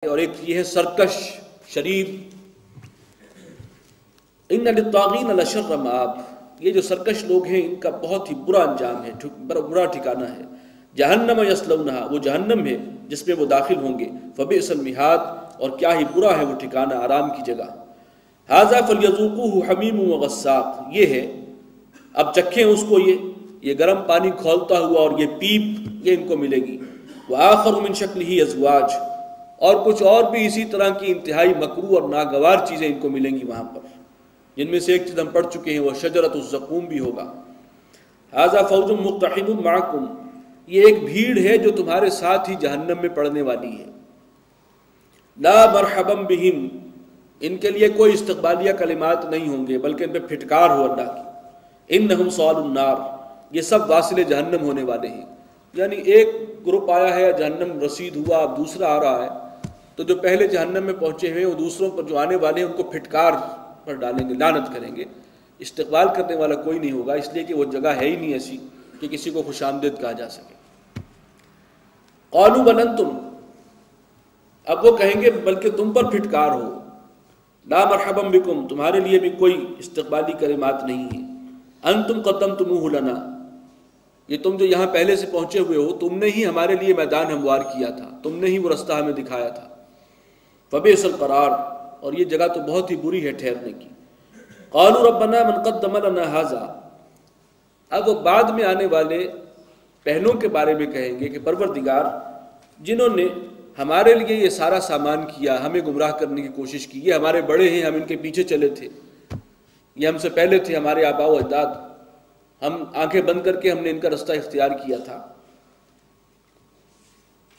اور ایک یہ ہے سرکش شریر. ان للطاغین لشر مآب، یہ جو سرکش لوگ ہیں ان کا بہت ہی برا انجام ہے، برا ٹھکانہ ہے. جہنم یصلونہا، وہ جہنم ہے جس میں وہ داخل ہوں گے. فبئس المہاد، اور کیا ہی برا ہے وہ ٹھکانہ، آرام کی جگہ. ھذا فلیذوقوہ حمیم وغساق، یہ ہے اب چکھیں اس کو، یہ گرم پانی کھولتا ہوا اور یہ پیپ، یہ ان کو ملے گی. وآخر من شکلہ ازواج، اور کچھ اور بھی اسی طرح کی انتہائی مکروہ اور ناگوار چیزیں ان کو ملیں گی وہاں پر، جن میں سے ایک چیز ہم پڑھ چکے ہیں، وہ شجرۃ الزقوم بھی ہوگا. ھذا فوج مقتحم معکم، یہ ایک بھیڑ ہے جو تمہارے ساتھ ہی جہنم میں پڑنے والی ہے. لا مرحبا بہم، ان کے لیے کوئی استقبالیہ کلمات نہیں ہوں گے بلکہ ان پہ پھٹکار ہو اللہ کی. انہم صالوا النار، یہ سب واصل جہنم ہونے والے ہیں. یعنی ایک گروپ آیا ہے، جہنم رسید ہوا، اب دوسرا آ رہا ہے، تو جو پہلے جہنم میں پہنچے ہوئے وہ دوسروں پر جو آنے والے ہیں ان کو پھٹکار پر ڈالیں گے، لعنت کریں گے. استقبال کرنے والا کوئی نہیں ہوگا، اس لیے کہ وہ جگہ ہے ہی نہیں ایسی کہ کسی کو خوش آمدید کہا جا سکے. قالوا بل انتم، اب وہ کہیں گے بلکہ تم پر پھٹکار ہو. لا مرحبا بکم، تمہارے لیے بھی کوئی استقبالی کلمات نہیں ہیں. انتم قدمتموہ لنا، یہ تم جو یہاں پہلے سے پہنچے ہوئے ہو، تم نے ہی ہمارے لیے میدان ہموار کیا تھا، تم نے ہی وہ رستہ ہمیں دکھایا تھا. فبئس القرار، اور یہ جگہ تو بہت ہی بری ہے ٹھہرنے کی. قالوا ربنا من قدم لنا ھذا، اب وہ بعد میں آنے والے پہلوں کے بارے میں کہیں گے کہ پروردگار، جنہوں نے ہمارے لیے یہ سارا سامان کیا، ہمیں گمراہ کرنے کی کوشش کی، یہ ہمارے بڑے ہیں، ہم ان کے پیچھے چلے تھے، یہ ہم سے پہلے تھے، ہمارے آباء و اجداد، ہم آنکھیں بند کر کے ہم نے ان کا رستہ اختیار کیا تھا.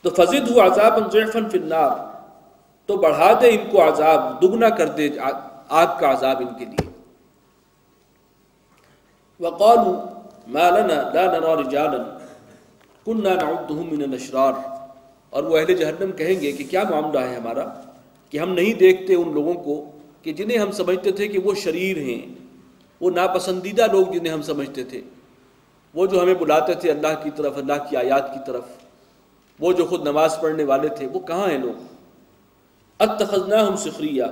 تو فزدہ عذابا ضعفا فی النار، تو بڑھا دے ان کو عذاب، دگنا کر دے آگ کا عذاب ان کے لیے. وقالوا ما لنا لا نرى رجالا كنا نعدهم من الاشرار، اور وہ اہل جہنم کہیں گے کہ کیا معاملہ ہے ہمارا کہ ہم نہیں دیکھتے ان لوگوں کو کہ جنہیں ہم سمجھتے تھے کہ وہ شریر ہیں، وہ ناپسندیدہ لوگ جنہیں ہم سمجھتے تھے، وہ جو ہمیں بلاتے تھے اللہ کی طرف، اللہ کی آیات کی طرف، وہ جو خود نماز پڑھنے والے تھے، وہ کہاں ہیں لوگ. اتخذناہم سخریہ،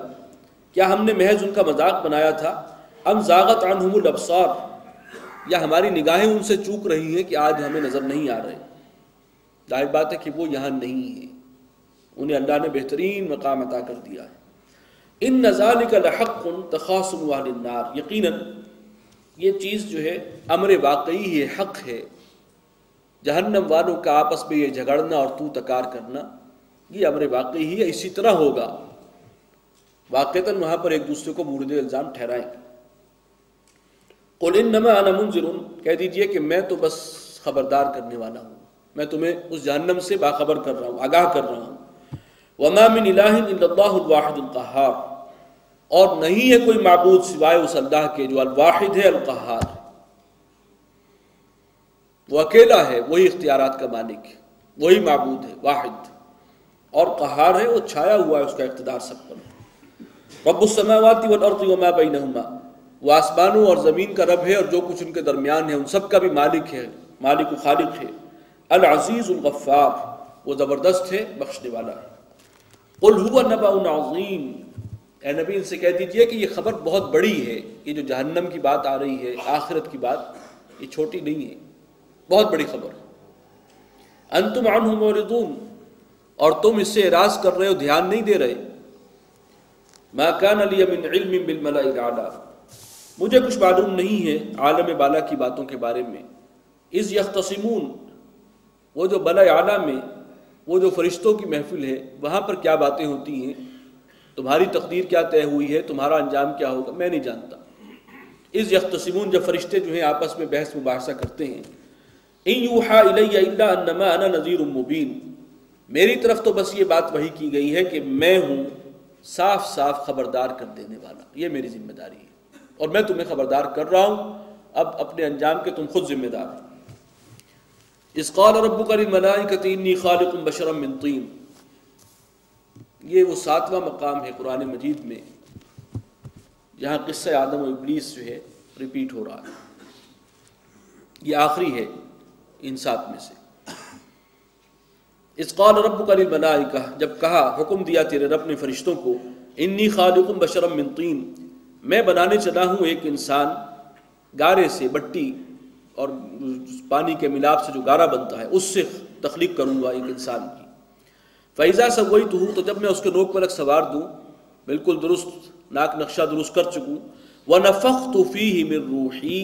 کیا ہم نے محض ان کا مذاق بنایا تھا. ام زاغت عنہم الابصار، یا ہماری نگاہیں ان سے چوک رہی ہیں کہ آج ہمیں نظر نہیں آ رہے. ظاہر بات ہے کہ وہ یہاں نہیں ہیں، انہیں اللہ نے بہترین مقام عطا کر دیا ہے. ان ذالک لحق تخاصم اہل النار، یقیناً یہ چیز جو ہے امر واقعی ہے، حق ہے. جہنم والوں کا آپس میں یہ جھگڑنا اور تو تکار کرنا، یہ امر واقعی ہے، اسی طرح ہوگا. واقعتاً وہاں پر ایک دوسرے کو مورد الزام ٹھہرائیں. قل انما انا منذر، کہہ دیجئے کہ میں تو بس خبردار کرنے والا ہوں، میں تمہیں اس جہنم سے باخبر کر رہا ہوں، آگاہ کر رہا ہوں. وما من الہ الا اللہ الواحد القہار، اور نہیں ہے کوئی معبود سوائے اس اللہ کے جو الواحد ہے، القہار، وہ اکیلا ہے، وہی اختیارات کا مالک ہے، وہی معبود ہے، واحد، اور قہار ہے، وہ چھایا ہوا ہے اس کا اقتدار سب پر. رب السماوات والارض وما بینہما، وہ آسمانوں اور زمین کا رب ہے اور جو کچھ ان کے درمیان ہے ان سب کا بھی مالک ہے، مالک و خالق ہے. العزیز الغفار، وہ زبردست ہے، بخشنے والا ہے. قل هو نبأ عظیم، اے نبی ان سے کہہ دیجئے کہ یہ خبر بہت بڑی ہے. یہ جو جہنم کی بات آ رہی ہے، آخرت کی بات، یہ چھوٹی نہیں ہے، بہت بڑی خبر. انتم عنہ معرضون، اور تم اس سے اعراض کر رہے ہو، دھیان نہیں دے رہے. ما کان لی من علم بالملأ الاعلی، مجھے کچھ معلوم نہیں ہے عالم بالا کی باتوں کے بارے میں. اذ یختصمون، وہ جو بلا اعلیٰ میں، وہ جو فرشتوں کی محفل ہے، وہاں پر کیا باتیں ہوتی ہیں، تمہاری تقدیر کیا طے ہوئی ہے، تمہارا انجام کیا ہوگا، میں نہیں جانتا. اذ یختصمون، جب فرشتے جو ہیں آپس میں بحث مباحثہ کرتے ہیں. ان یوحى الی الا انما انا نذیر مبین، میری طرف تو بس یہ بات وحی کی گئی ہے کہ میں ہوں صاف صاف خبردار کر دینے والا، یہ میری ذمہ داری ہے اور میں تمہیں خبردار کر رہا ہوں، اب اپنے انجام کے تم خود ذمہ دار ہو. اذ قال ربک للملائکۃ انی خالق بشرا من طین، یہ وہ 7واں مقام ہے قرآن مجید میں جہاں قصہ آدم و ابلیس جو ہے ریپیٹ ہو رہا ہے. یہ آخری ہے ان 7 میں سے. اذ قال ربک للملائکہ، جب کہا، حکم دیا تیرے رب نے فرشتوں کو، انی خالق بشرا من طین، میں بنانے چلا ہوں ایک انسان گارے سے، مٹی اور پانی کے ملاپ سے جو گارا بنتا ہے اس سے تخلیق کروں گا ایک انسان کی۔ فَإِذَا سَوَّيْتُهُ، تو جب میں اس کے نوک پر سوار دوں، بالکل درست ناک نقشہ درست کر چکوں، وَنَفَخْتُ فِيهِ مِن رُوحِي،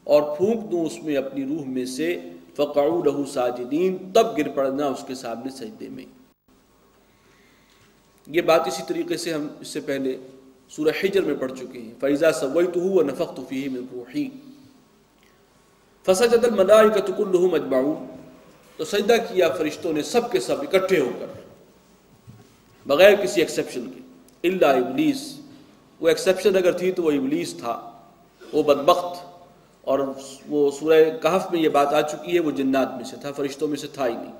اور پھونک دوں اس میں اپنی روح میں سے، فَقَعُوا لَهُ سَاجِدِينَ، تب گر پڑنا اس کے سامنے سجدے میں۔ یہ بات اسی طریقے سے ہم اس سے پہلے سورہ حجر میں پڑھ چکے ہیں، فَإِذَا سَوَّيْتُهُ وَنَفَخْتُ فِيهِ مِن رُوحِي فَسَجَدَ الْمَلَائِكَةُ كُلُّهُمْ أَجْمَعُونَ، تو سجدہ کیا فرشتوں نے سب کے سب اکٹھے ہو کر، بغیر کسی ایکسیپشن کے، الا ابلیس، وہ ایکسیپشن اگر تھی تو وہ ابلیس تھا، وہ بدبخت، اور وہ سورہ کہف میں یہ بات آ چکی ہے، وہ جنات میں سے تھا، فرشتوں میں سے تھا ہی نہیں۔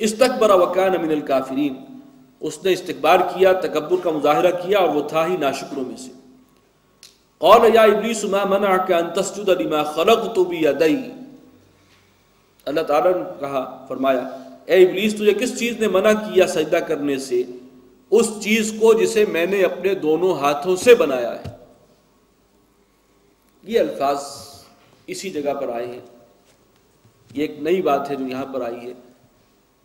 استکبر وکان من الکافرین، اس نے استکبار کیا، تکبر کا مظاہرہ کیا، اور وہ تھا ہی ناشکروں میں سے۔ قال یا ابلیس ما منعک ان تسجد لما خلقت بیدی، اللہ تعالیٰ نے کہا، فرمایا، اے ابلیس تجھے کس چیز نے منع کیا سجدہ کرنے سے اس چیز کو جسے میں نے اپنے دونوں ہاتھوں سے بنایا ہے۔ یہ الفاظ اسی جگہ پر آئے ہیں، یہ ایک نئی بات ہے جو یہاں پر آئی ہے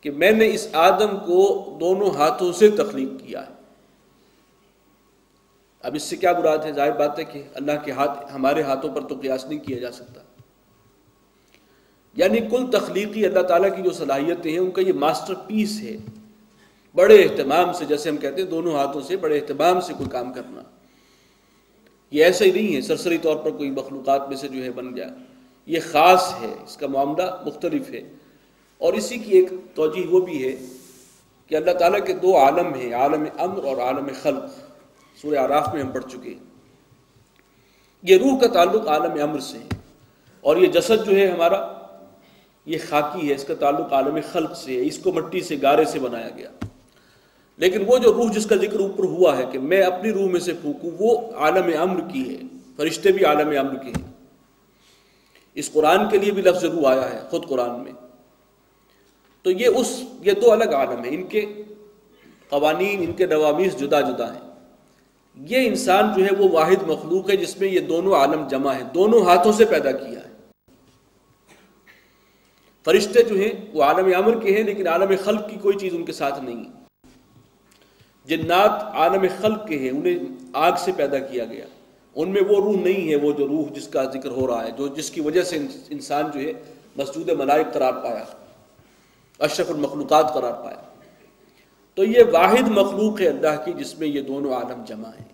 کہ میں نے اس آدم کو دونوں ہاتھوں سے تخلیق کیا ہے۔ اب اس سے کیا مراد ہے؟ ظاہر بات ہے کہ اللہ کے ہاتھ ہمارے ہاتھوں پر تو قیاس نہیں کیا جا سکتا، یعنی کل تخلیقی اللہ تعالیٰ کی جو صلاحیتیں ہیں ان کا یہ ماسٹر پیس ہے، بڑے اہتمام سے، جیسے ہم کہتے ہیں دونوں ہاتھوں سے بڑے اہتمام سے کوئی کام کرنا، یہ ایسا ہی نہیں ہے سرسری طور پر کوئی مخلوقات میں سے جو ہے بن گیا، یہ خاص ہے، اس کا معاملہ مختلف ہے۔ اور اسی کی ایک توجیہ وہ بھی ہے کہ اللہ تعالیٰ کے دو عالم ہیں، عالم امر اور عالم خلق، سورہ اعراف میں ہم پڑھ چکے ہیں۔ یہ روح کا تعلق عالم امر سے ہے، اور یہ جسد جو ہے ہمارا یہ خاکی ہے، اس کا تعلق عالم خلق سے ہے، اس کو مٹی سے گارے سے بنایا گیا۔ لیکن وہ جو روح جس کا ذکر اوپر ہوا ہے کہ میں اپنی روح میں سے پھونکوں، وہ عالم امر کی ہے، فرشتے بھی عالم امر کے ہیں۔ اس قرآن کے لیے بھی لفظ روح آیا ہے خود قرآن میں۔ تو یہ دو الگ عالم ہیں، ان کے قوانین، ان کے نوامیس جدا جدا ہیں۔ یہ انسان جو ہے وہ واحد مخلوق ہے جس میں یہ دونوں عالم جمع ہیں، دونوں ہاتھوں سے پیدا کیا ہے۔ فرشتے جو ہیں وہ عالم امر کے ہیں، لیکن عالم خلق کی کوئی چیز ان کے ساتھ نہیں ہے۔ جنات عالم خلق کے ہیں، انہیں آگ سے پیدا کیا گیا، ان میں وہ روح نہیں ہے، وہ جو روح جس کا ذکر ہو رہا ہے، جس کی وجہ سے انسان جو ہے مسجود ملائک قرار پایا، اشرف المخلوقات قرار پایا۔ تو یہ واحد مخلوق ہے اللہ کی جس میں یہ دونوں عالم جمع ہیں۔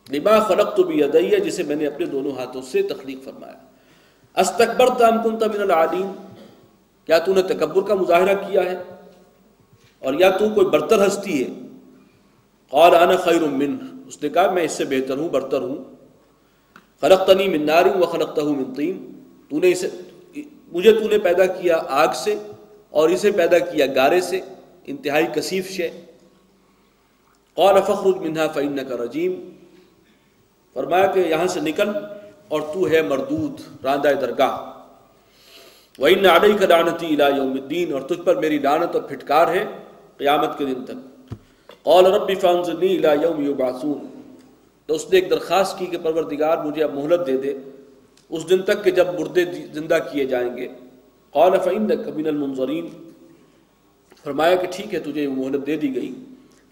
لما خلقت بیدی، جسے میں نے اپنے دونوں ہاتھوں سے تخلیق فرمایا۔ استکبرت ام کنت من العالین، کیا تو نے تکبر کا مظاہرہ کیا ہے اور یا تو کوئی برتر ہستی ہے؟ قال انا خیر منہ، اس نے کہا میں اس سے بہتر ہوں، برتر ہوں۔ خلقتنی من نار وخلقتہ من طین، مجھے تو نے پیدا کیا آگ سے اور اسے پیدا کیا گارے سے، انتہائی کثیف شے۔ قال فاخرج منها فانک رجیم، فرمایا کہ یہاں سے نکل اور تو ہے مردود، راندہ درگاہ۔ وَإِنَّ عَلَيْكَ لَعْنَتِي إِلَىٰ يَوْمِ الدِّينِ، اور تجھ پر میری لعنت اور پھٹکار ہے قیامت کے دن تک۔ قَالَ رَبِّ فَانظِرْنِي إِلَىٰ يَوْمِ يُبْعَثُونَ، تو اس نے ایک درخواست کی کہ پروردگار مجھے اب مہلت دے دے اس دن تک کہ جب مردے زندہ کیے جائیں گے۔ قَالَ فَإِنَّكَ مِنَ الْمُنظَرِينَ، فرمایا کہ ٹھیک ہے تجھے مہلت دے دی گئی۔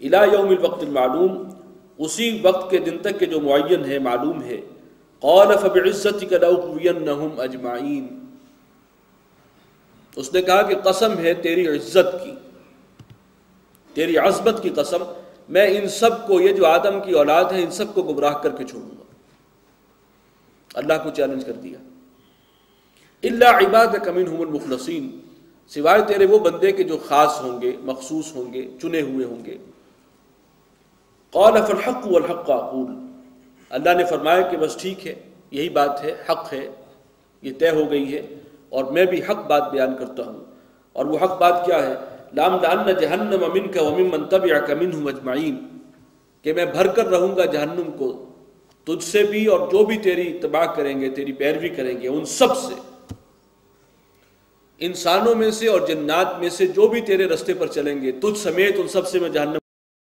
إِلَىٰ يَوْمِ الْوَقْتِ الْمَعْلُومِ، اسی وقت کے دن تک کہ جو معین ہے، معلوم ہے۔ قَالَ فَبِعِزَّتِكَ لَأُغْوِيَنَّهُمْ أَجْمَعِينَ، اس نے کہا کہ قسم ہے تیری عزت کی، تیری عظمت کی قسم، میں ان سب کو، یہ جو آدم کی اولاد ہے، ان سب کو گمراہ کر کے چھوڑوں گا۔ اللہ کو چیلنج کر دیا۔ الا عبادک منہم المخلصین، سوائے تیرے وہ بندے کے جو خاص ہوں گے، مخصوص ہوں گے، چنے ہوئے ہوں گے۔ قال فالحق والحق اقول، اللہ نے فرمایا کہ بس ٹھیک ہے، یہی بات ہے، حق ہے، یہ طے ہو گئی ہے، اور میں بھی حق بات بیان کرتا ہوں۔ اور وہ حق بات کیا ہے؟ لَأَمْلَأَنَّ جَهَنَّمَ مِنْكَ وَمِمَّنْ تَبِعَكَ مِنْهُمْ أَجْمَعِينَ، کہ میں بھر کر رہوں گا جہنم کو تجھ سے بھی اور جو بھی تیری اتباع کریں گے، تیری پیروی کریں گے، ان سب سے۔ انسانوں میں سے اور جنات میں سے جو بھی تیرے رستے پر چلیں گے، تجھ سمیت ان سب سے میں جہنم